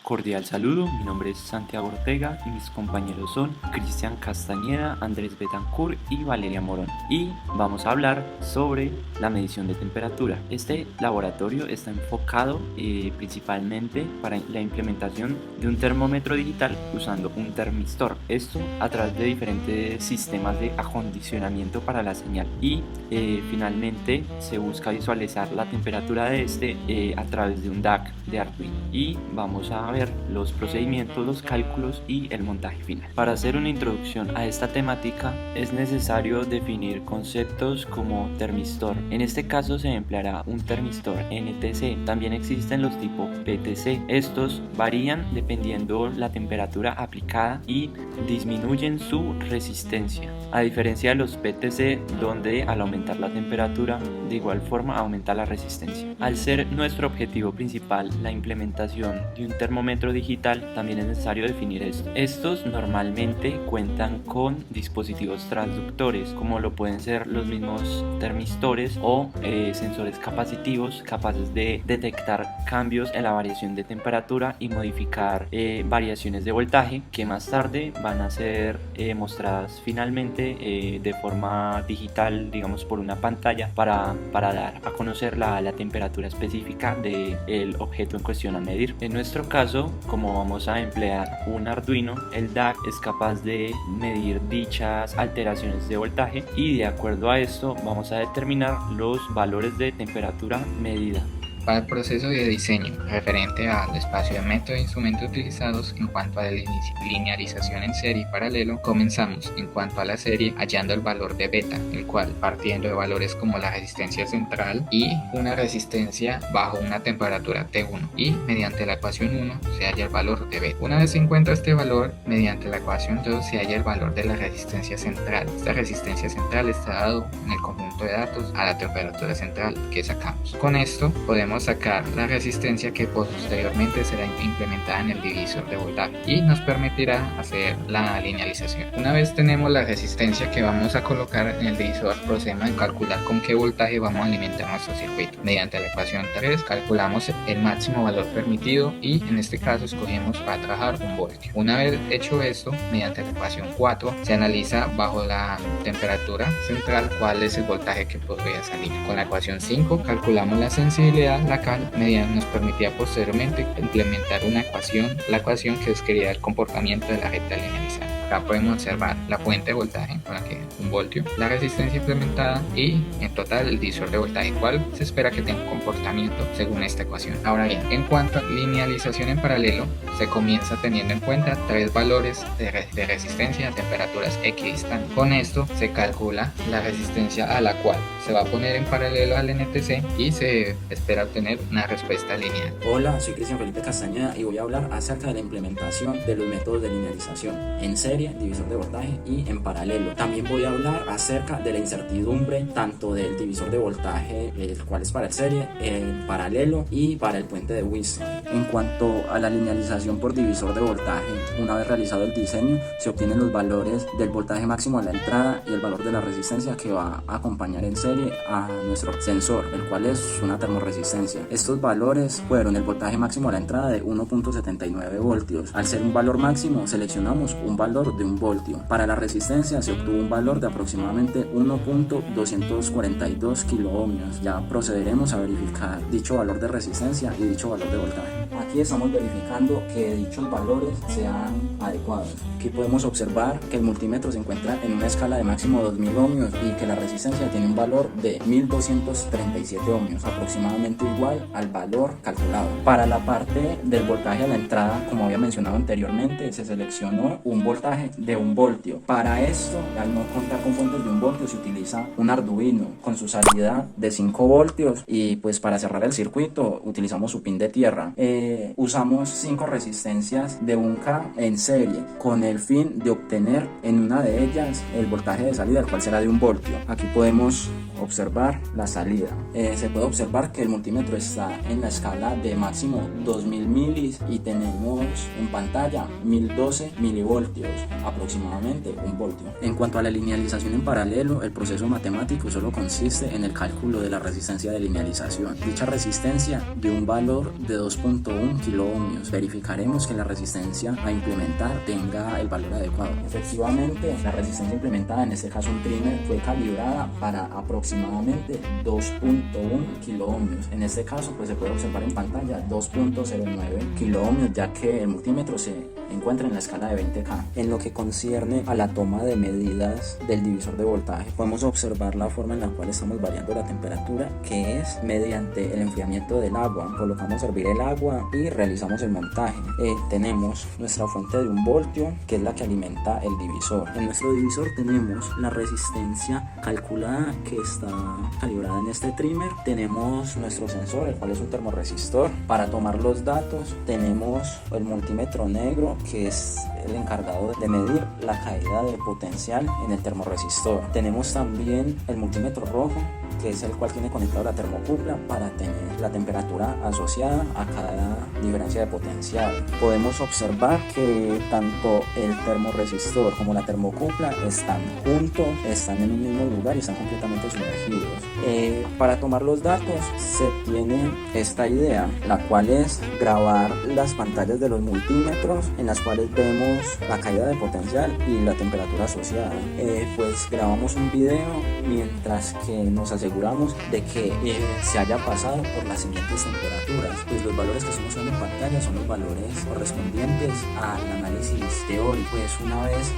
Cordial saludo, mi nombre es Santiago Ortega y mis compañeros son Cristian Castañeda, Andrés Betancourt y Valeria Morón. Y vamos a hablar sobre la medición de temperatura. Este laboratorio está enfocado principalmente para la implementación de un termómetro digital usando un termistor. Esto a través de diferentes sistemas de acondicionamiento para la señal. Y finalmente se busca visualizar la temperatura de este a través de un DAC de Arduino. Y vamos a ver los procedimientos, los cálculos y el montaje final. Para hacer una introducción a esta temática es necesario definir conceptos como termistor. En este caso se empleará un termistor NTC. También existen los tipos PTC. Estos varían dependiendo la temperatura aplicada y disminuyen su resistencia. A diferencia de los PTC, donde al aumentar la temperatura de igual forma aumenta la resistencia. Al ser nuestro objetivo principal la implementación de un termómetro digital, también es necesario definir esto. Estos normalmente cuentan con dispositivos transductores, como lo pueden ser los mismos termistores o sensores capacitivos capaces de detectar cambios en la variación de temperatura y modificar variaciones de voltaje que más tarde van a ser mostradas finalmente de forma digital, digamos por una pantalla, para dar a conocer la temperatura específica del objeto en cuestión a medir. En nuestro caso, como vamos a emplear un Arduino, el DAC es capaz de medir dichas alteraciones de voltaje y de acuerdo a esto vamos a determinar los valores de temperatura medida. Para el proceso de diseño referente al espacio de método de instrumentos utilizados en cuanto a la linealización en serie y paralelo, comenzamos en cuanto a la serie hallando el valor de beta, el cual partiendo de valores como la resistencia central y una resistencia bajo una temperatura T1, y mediante la ecuación 1 se halla el valor de beta. Una vez se encuentra este valor, mediante la ecuación 2 se halla el valor de la resistencia central. Esta resistencia central está dado en el conjunto de datos a la temperatura central que sacamos. Con esto podemos sacar la resistencia que posteriormente será implementada en el divisor de voltaje y nos permitirá hacer la linealización. Una vez tenemos la resistencia que vamos a colocar en el divisor, procedemos a calcular con qué voltaje vamos a alimentar nuestro circuito. Mediante la ecuación 3 calculamos el máximo valor permitido y en este caso escogemos para trabajar 1 voltio. Una vez hecho esto, mediante la ecuación 4 se analiza bajo la temperatura central cuál es el voltaje que podría salir. Con la ecuación 5 calculamos la sensibilidad, la cual nos permitía posteriormente implementar la ecuación que describía el comportamiento de la recta linealizada. Acá podemos observar la fuente de voltaje, con la que 1 voltio, la resistencia implementada y en total el divisor de voltaje, cual se espera que tenga un comportamiento según esta ecuación. Ahora bien, en cuanto a linealización en paralelo, se comienza teniendo en cuenta 3 valores de resistencia a temperaturas equidistantes. Con esto se calcula la resistencia a la cual se va a poner en paralelo al NTC y se espera obtener una respuesta lineal. Hola, soy Cristian Felipe Castañeda y voy a hablar acerca de la implementación de los métodos de linealización en serie, divisor de voltaje y en paralelo. También voy a hablar acerca de la incertidumbre tanto del divisor de voltaje, el cual es para el serie, el paralelo y para el puente de Wilson. En cuanto a la linealización por divisor de voltaje, una vez realizado el diseño se obtienen los valores del voltaje máximo a la entrada y el valor de la resistencia que va a acompañar en serie a nuestro sensor, el cual es una termoresistencia. Estos valores fueron el voltaje máximo a la entrada de 1.79 voltios. Al ser un valor máximo seleccionamos un valor de 1 voltio. Para la resistencia se obtuvo un valor de aproximadamente 1.242 kiloohmios. Ya procederemos a verificar dicho valor de resistencia y dicho valor de voltaje. Aquí estamos verificando que dichos valores sean adecuados. Aquí podemos observar que el multímetro se encuentra en una escala de máximo 2000 ohmios y que la resistencia tiene un valor de 1237 ohmios, aproximadamente igual al valor calculado. Para la parte del voltaje a la entrada, como había mencionado anteriormente, se seleccionó un voltaje de 1 voltio. Para esto, al no contar con fuentes de 1 voltio, se utiliza un Arduino con su salida de 5 voltios y pues para cerrar el circuito utilizamos su pin de tierra. Usamos 5 resistencias de 1K en serie con el fin de obtener en una de ellas el voltaje de salida, el cual será de 1 voltio. Aquí podemos observar la salida. Se puede observar que el multímetro está en la escala de máximo 2000 milis y tenemos en pantalla 1012 milivoltios, aproximadamente 1 voltio. En cuanto a la linealización en paralelo, el proceso matemático solo consiste en el cálculo de la resistencia de linealización. Dicha resistencia dio un valor de 2.1 0.1 kiloohmios. Verificaremos que la resistencia a implementar tenga el valor adecuado. Efectivamente, la resistencia implementada, en este caso un trimmer, fue calibrada para aproximadamente 2.1 kiloohmios. En este caso, pues se puede observar en pantalla 2.09 kiloohmios, ya que el multímetro se encuentra en la escala de 20K. En lo que concierne a la toma de medidas del divisor de voltaje, podemos observar la forma en la cual estamos variando la temperatura, que es mediante el enfriamiento del agua. Colocamos a hervir el agua y realizamos el montaje. Tenemos nuestra fuente de 1 voltio, que es la que alimenta el divisor. En nuestro divisor tenemos la resistencia calculada, que está calibrada en este trimmer. Tenemos nuestro sensor, el cual es un termorresistor. Para tomar los datos tenemos el multímetro negro, que es el encargado de medir la caída de potencial en el termorresistor. Tenemos también el multímetro rojo, que es el cual tiene conectado la termocupla para tener la temperatura asociada a cada diferencia de potencial. Podemos observar que tanto el termorresistor como la termocupla están juntos, están en un mismo lugar y están completamente sumergidos. Para tomar los datos se tiene esta idea, la cual es grabar las pantallas de los multímetros en las cuales vemos la caída de potencial y la temperatura asociada. Pues grabamos un video mientras que nos aseguramos de que se haya pasado por las siguientes temperaturas. Pues los valores que estamos viendo en pantalla son los valores correspondientes al análisis teórico. Pues una vez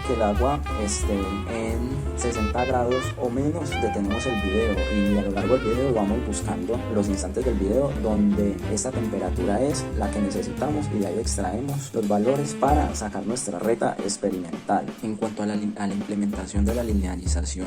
que el agua esté en 60 grados o menos, detenemos el video y a lo largo del video vamos buscando los instantes del video donde esta temperatura es la que necesitamos y de ahí extraemos los valores para sacar nuestra reta experimental. En cuanto a la implementación de la linealización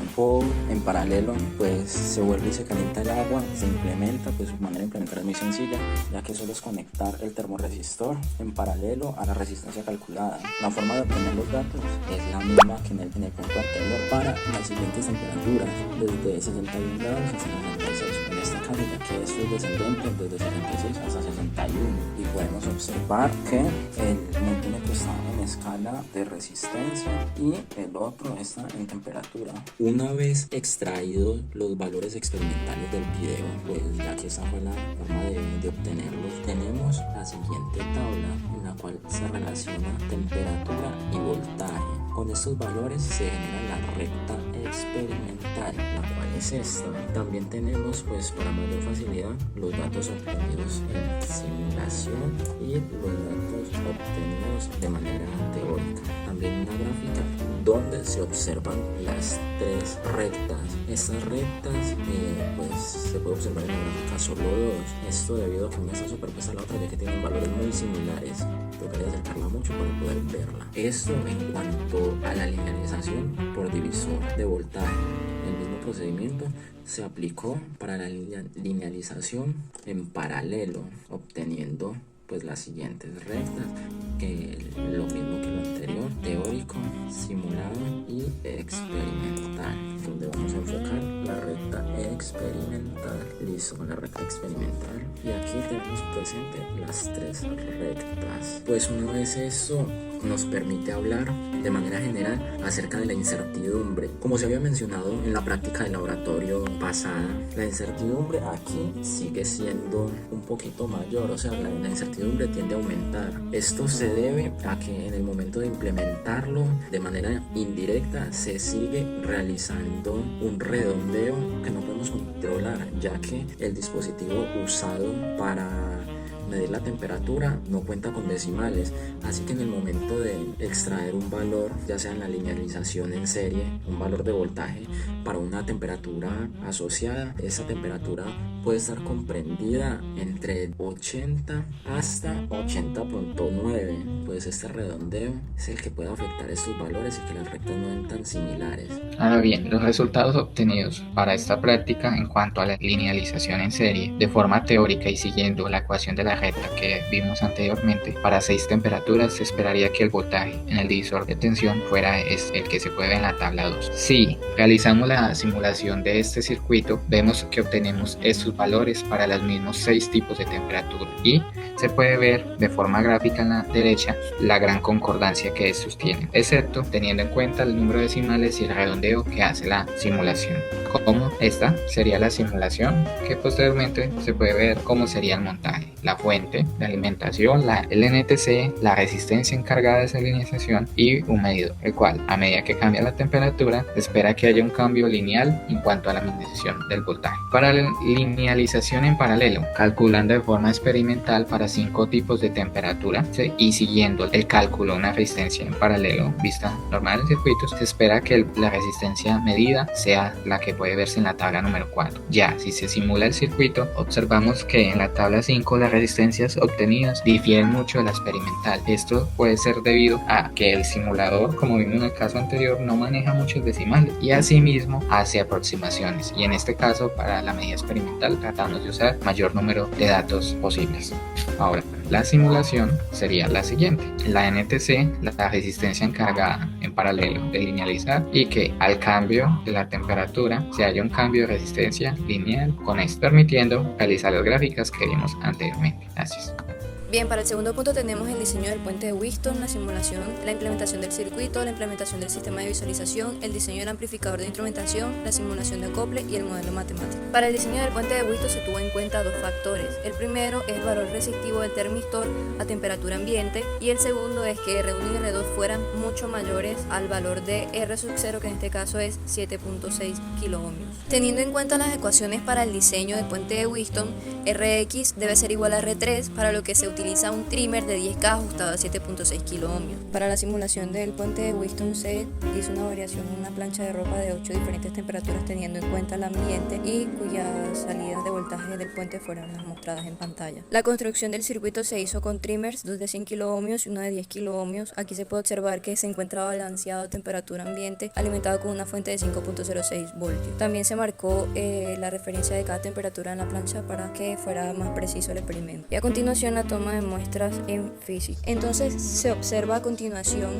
en paralelo, pues se vuelve y se calienta el agua, se implementa, pues su manera de implementar es muy sencilla, ya que solo es conectar el termorresistor en paralelo a la resistencia calculada. La forma de obtener los datos es la misma que en el punto anterior para las siguientes temperaturas, desde 61 grados hasta 66. En este caso, ya que esto es descendente, desde 76 hasta 61, y podemos observar que el multímetro está en escala de resistencia y el otro está en temperatura. Una vez extraídos los valores experimentales del video, pues ya que esa fue la forma de obtenerlos, tenemos la siguiente tabla en la cual se relaciona temperatura y voltaje. Con estos valores se genera la recta experimental, la cual es esta. También tenemos, pues para mayor facilidad, los datos obtenidos en simulación y los datos obtenidos de manera teórica. También una gráfica donde se observan las 3 rectas. Estas rectas pues se puede observar en la gráfica solo 2. Esto debido a que una está superpuesta a la otra, ya que tienen valores muy similares. Tocaría acercarla mucho para poder verla. Esto en cuanto a la linealización por divisor de voltaje. El mismo procedimiento se aplicó para la linealización en paralelo, obteniendo pues las siguientes rectas, lo mismo que lo anterior, teórico, simulado y experimental, donde vamos a enfocar la recta experimental. Listo, con la recta experimental, y aquí tenemos presente las 3 rectas. Pues una vez eso nos permite hablar de manera general acerca de la incertidumbre. Como se había mencionado en la práctica de laboratorio pasada, la incertidumbre aquí sigue siendo un poquito mayor, o sea, la incertidumbre tiende a aumentar. Esto se debe a que en el momento de implementarlo de manera indirecta se sigue realizando un redondeo que no podemos controlar, ya que el dispositivo usado para medir la temperatura no cuenta con decimales, así que en el momento de extraer un valor, ya sea en la linealización en serie, un valor de voltaje para una temperatura asociada, esa temperatura puede estar comprendida entre 80 hasta 80.9. pues este redondeo es el que puede afectar estos valores y que las rectas no den tan similares. Ahora bien, los resultados obtenidos para esta práctica en cuanto a la linealización en serie, de forma teórica y siguiendo la ecuación de la recta que vimos anteriormente, para 6 temperaturas se esperaría que el voltaje en el divisor de tensión fuera el que se puede ver en la tabla 2. Si realizamos la simulación de este circuito, vemos que obtenemos estos valores para los mismos 6 tipos de temperatura y se puede ver de forma gráfica en la derecha la gran concordancia que estos tienen, excepto teniendo en cuenta el número de decimales y el redondeo que hace la simulación. ¿Cómo Esta sería la simulación, que posteriormente se puede ver cómo sería el montaje, la fuente de alimentación, la LNTC, la resistencia encargada de salinización y un medidor, el cual a medida que cambia la temperatura se espera que haya un cambio lineal en cuanto a la medición del voltaje. Para la linealización en paralelo, calculando de forma experimental para 5 tipos de temperatura y siguiendo el cálculo de una resistencia en paralelo vista normal en circuitos, se espera que la resistencia medida sea la que puede verse en la tabla número 4. Ya si se simula el circuito, observamos que en la tabla 5 las resistencias obtenidas difieren mucho de la experimental. Esto puede ser debido a que el simulador, como vimos en el caso anterior, no maneja muchos decimales y asimismo hace aproximaciones, y en este caso para la medida experimental tratamos de usar mayor número de datos posibles. Ahora, la simulación sería la siguiente: la NTC, la resistencia encargada en paralelo de linealizar, y que al cambio de la temperatura se haya un cambio de resistencia lineal con esto, permitiendo realizar las gráficas que vimos anteriormente. Gracias. Bien, para el segundo punto tenemos el diseño del puente de Wheaton, la simulación, la implementación del circuito, la implementación del sistema de visualización, el diseño del amplificador de instrumentación, la simulación de acople y el modelo matemático. Para el diseño del puente de Wheaton se tuvo en cuenta dos factores. El primero es el valor resistivo del termistor a temperatura ambiente, y el segundo es que R1 y R2 fueran mucho mayores al valor de R sub 0, que en este caso es 7.6 kiloohmios. Teniendo en cuenta las ecuaciones para el diseño del puente de Wheaton, Rx debe ser igual a R3, para lo que se utiliza un trimmer de 10K ajustado a 7.6 kiloohmios. Para la simulación del puente de Wheaton se hizo una variación en una plancha de ropa de 8 diferentes temperaturas, teniendo en cuenta el ambiente y cuyas salidas de voltaje del puente fueron las mostradas en pantalla. La construcción del circuito se hizo con trimmers, dos de 100 kiloohmios y uno de 10 kiloohmios. Aquí se puede observar que se encuentra balanceado a temperatura ambiente, alimentado con una fuente de 5.06 voltios. También se marcó la referencia de cada temperatura en la plancha para que fuera más preciso el experimento. Y a continuación la toma de muestras en física. Entonces se observa a continuación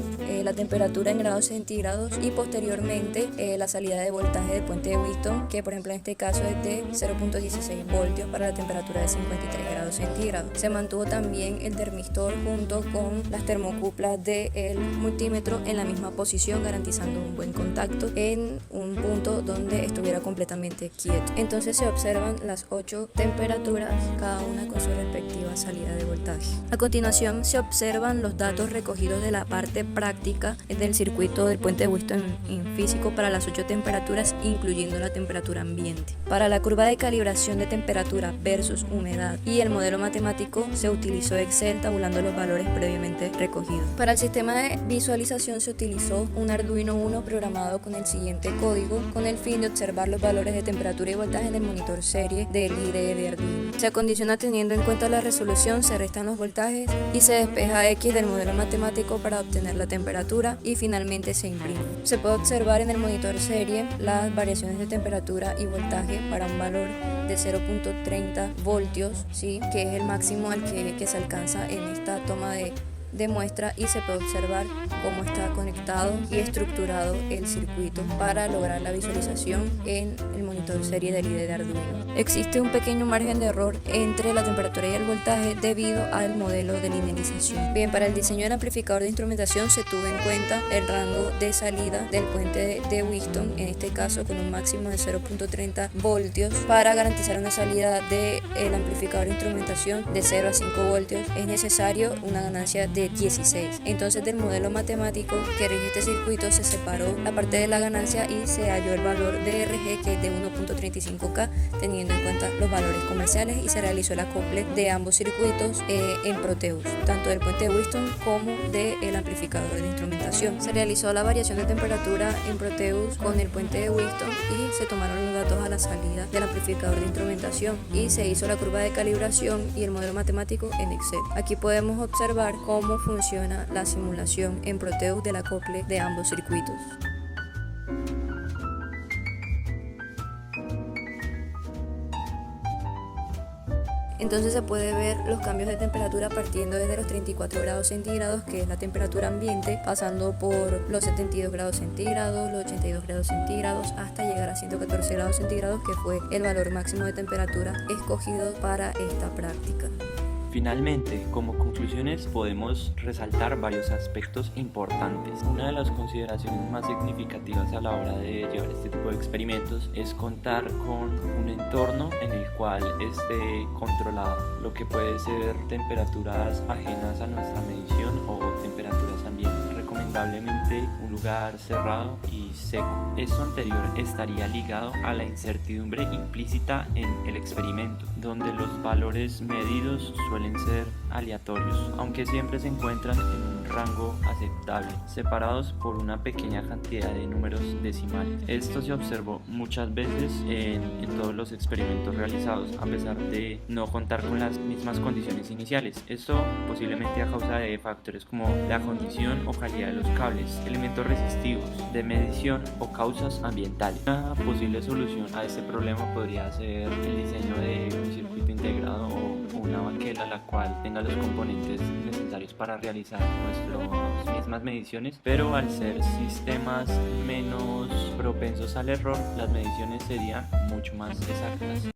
la temperatura en grados centígrados y posteriormente la salida de voltaje del puente de Wheaton, que por ejemplo en este caso es de 0.16 voltios para la temperatura de 53 grados centígrados. Se mantuvo también el termistor junto con las termocuplas del multímetro en la misma posición, garantizando un buen contacto en un punto donde estuviera completamente quieto. Entonces se observan las 8 temperaturas, cada una con su respectiva salida de voltaje. A continuación se observan los datos recogidos de la parte práctica del circuito del puente de Wheaton en físico para las 8 temperaturas, incluyendo la temperatura ambiente. Para la curva de calibración de temperatura versus humedad y el modelo matemático se utilizó Excel tabulando los valores previamente recogidos. Para el sistema de visualización se utilizó un Arduino Uno programado con el siguiente código con el fin de observar los valores de temperatura y voltaje en el monitor serie del IDE de Arduino. Se acondiciona teniendo en cuenta la resolución, se restan los voltajes y se despeja X del modelo matemático para obtener la temperatura y finalmente se imprime. Se puede observar en el monitor serie las variaciones de temperatura y voltaje para un valor de 0.30 voltios, ¿sí? Que es el máximo al que se alcanza en esta toma de muestra, y se puede observar cómo está conectado y estructurado el circuito para lograr la visualización en el monitor serie del IDE de Arduino. Existe un pequeño margen de error entre la temperatura y el voltaje debido al modelo de linealización. Bien, para el diseño del amplificador de instrumentación se tuvo en cuenta el rango de salida del puente de Wheaton, en este caso con un máximo de 0.30 voltios. Para garantizar una salida del amplificador de instrumentación de 0 a 5 voltios es necesario una ganancia de 16. Entonces del modelo matemático que rige este circuito se separó la parte de la ganancia y se halló el valor de RG, que es de 1.35K, teniendo en cuenta los valores comerciales, y se realizó el acople de ambos circuitos en Proteus, tanto del puente de Wheaton como del amplificador de instrumentación. Se realizó la variación de temperatura en Proteus con el puente de Wheaton y se tomaron los datos a la salida del amplificador de instrumentación y se hizo la curva de calibración y el modelo matemático en Excel. Aquí podemos observar cómo funciona la simulación en Proteus del acople de ambos circuitos. Entonces se puede ver los cambios de temperatura partiendo desde los 34 grados centígrados, que es la temperatura ambiente, pasando por los 72 grados centígrados, los 82 grados centígrados, hasta llegar a 114 grados centígrados, que fue el valor máximo de temperatura escogido para esta práctica. Finalmente, como conclusiones podemos resaltar varios aspectos importantes. Una de las consideraciones más significativas a la hora de llevar este tipo de experimentos es contar con un entorno en el cual esté controlado, lo que puede ser temperaturas ajenas a nuestra medición o temperaturas ambientales. Recomendablemente un lugar cerrado y seco. Esto anterior estaría ligado a la incertidumbre implícita en el experimento, donde los valores medidos suelen ser aleatorios, aunque siempre se encuentran en un rango aceptable, separados por una pequeña cantidad de números decimales. Esto se observó muchas veces en todos los experimentos realizados, a pesar de no contar con las mismas condiciones iniciales. Esto posiblemente a causa de factores como la condición o calidad de los cables, elementos resistivos de medición o causas ambientales. Una posible solución a este problema podría ser el diseño de un circuito integrado o una baquela la cual tenga los componentes necesarios para realizar nuestras mismas mediciones, pero al ser sistemas menos propensos al error, las mediciones serían mucho más exactas.